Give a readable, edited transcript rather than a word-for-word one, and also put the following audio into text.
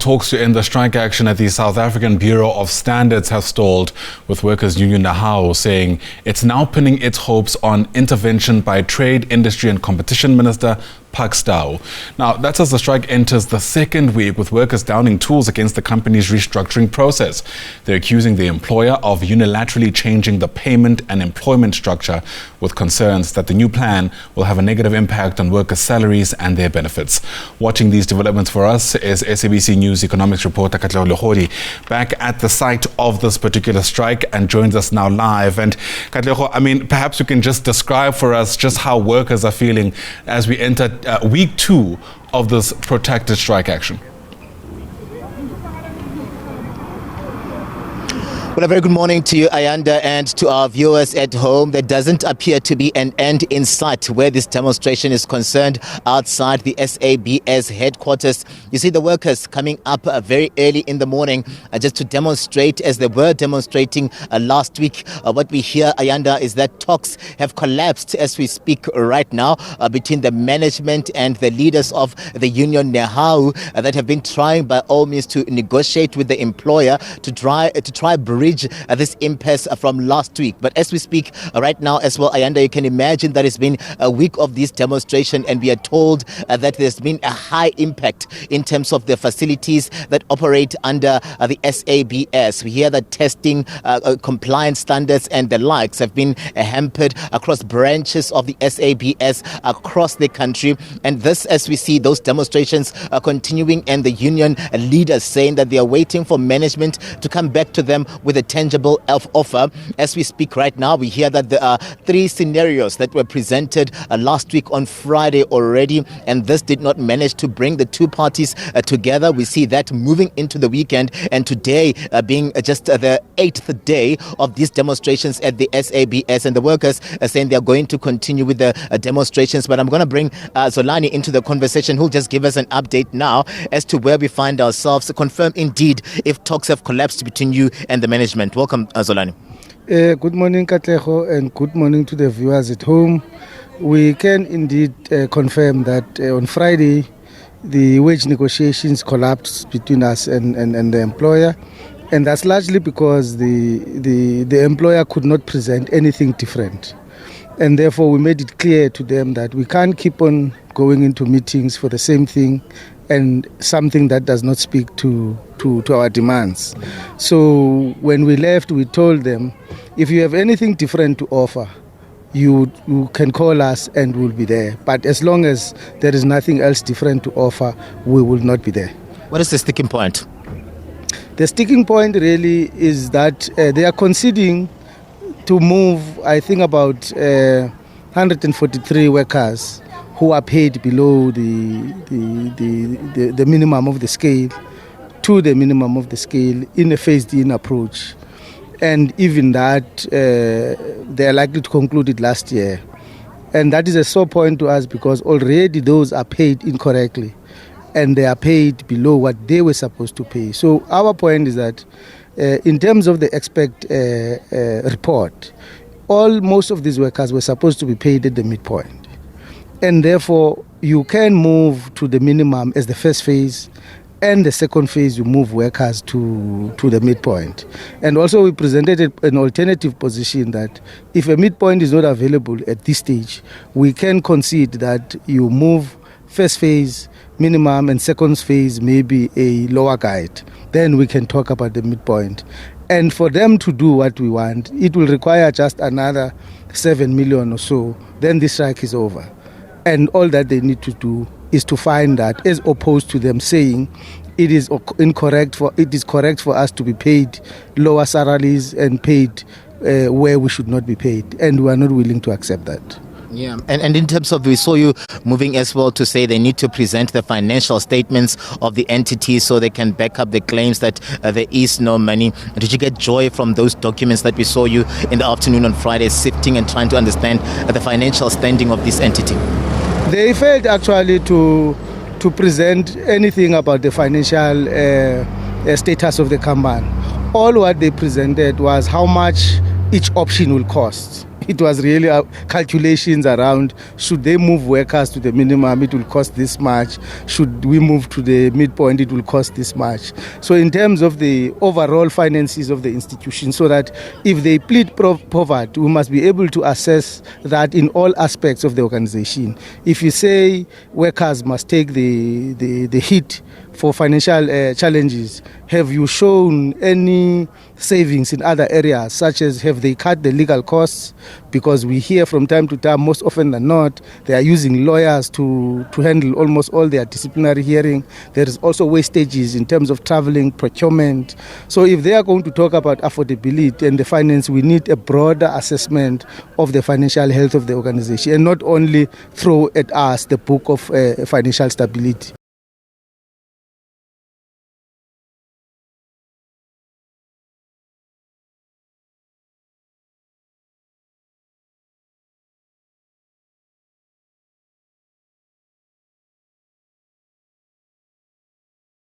talks to end the strike action at the South African Bureau of Standards have stalled, with workers' union Nehawu saying it's now pinning its hopes on intervention by Trade, Industry and Competition Minister Pakstau. Now, that's as the strike enters the second week, with workers downing tools against the company's restructuring process. They're accusing the employer of unilaterally changing the payment and employment structure, with concerns that the new plan will have a negative impact on workers' salaries and their benefits. Watching these developments for us is SABC News economics reporter Katlego Legodi, back at the site of this particular strike and joins us now live. And Katlego, perhaps you can just describe for us just how workers are feeling as we enter week 2 of this protracted strike action. Well, a very good morning to you, Ayanda, and to our viewers at home. There doesn't appear to be an end in sight where this demonstration is concerned outside the SABS headquarters. You see the workers coming up very early in the morning just to demonstrate, as they were demonstrating last week. What we hear, Ayanda, is that talks have collapsed as we speak right now between the management and the leaders of the union Nehawu that have been trying by all means to negotiate with the employer to try bridge this impasse from last week. But as we speak right now as well, Ayanda, you can imagine that it's been a week of this demonstration, and we are told that there's been a high impact in terms of the facilities that operate under the SABS. We hear that testing, compliance standards and the likes have been hampered across branches of the SABS across the country. And this, as we see those demonstrations are continuing, and the union leaders saying that they are waiting for management to come back to them with a tangible offer. As we speak right now, we hear that there are 3 scenarios that were presented last week on Friday already, and this did not manage to bring the two parties together. We see that moving into the weekend, and today being just the 8th day of these demonstrations at the SABS, and the workers are saying they are going to continue with the demonstrations. But I'm going to bring Zolani into the conversation, who'll just give us an update now as to where we find ourselves, to confirm indeed if talks have collapsed between you and the management. Welcome, Zolani. Good morning, Katlego, and good morning to the viewers at home. We can indeed confirm that on Friday, the wage negotiations collapsed between us and the employer, and that's largely because the employer could not present anything different. And therefore, we made it clear to them that we can't keep on going into meetings for the same thing and something that does not speak to our demands. So when we left, we told them, if you have anything different to offer, you can call us and we'll be there. But as long as there is nothing else different to offer, we will not be there. What is the sticking point? The sticking point really is that they are conceding to move, I think, about 143 workers who are paid below the minimum of the scale to the minimum of the scale in a phased-in approach. And even that, they are likely to conclude it last year. And that is a sore point to us, because already those are paid incorrectly and they are paid below what they were supposed to pay. So our point is that in terms of the expect report, most of these workers were supposed to be paid at the midpoint. And therefore, you can move to the minimum as the first phase, and the second phase, you move workers to the midpoint. And also, we presented an alternative position that if a midpoint is not available at this stage, we can concede that you move first phase minimum and second phase maybe a lower guide. Then we can talk about the midpoint. And for them to do what we want, it will require just another 7 million or so. Then the strike is over. And all that they need to do is to find that, as opposed to them saying it is correct for us to be paid lower salaries and paid where we should not be paid. And we are not willing to accept that. Yeah, and in terms of, we saw you moving as well to say they need to present the financial statements of the entity so they can back up the claims that there is no money. Did you get joy from those documents that we saw you in the afternoon on Friday sifting and trying to understand the financial standing of this entity? They failed actually to present anything about the financial status of the company. All what they presented was how much each option will cost. It was really calculations around, should they move workers to the minimum, it will cost this much. Should we move to the midpoint, it will cost this much. So in terms of the overall finances of the institution, so that if they plead poverty, we must be able to assess that in all aspects of the organization. If you say workers must take the hit for financial challenges, have you shown any savings in other areas, such as have they cut the legal costs? Because we hear from time to time, most often than not, they are using lawyers to handle almost all their disciplinary hearing. There is also wastages in terms of traveling, procurement. So if they are going to talk about affordability and the finance, we need a broader assessment of the financial health of the organization and not only throw at us the book of financial stability.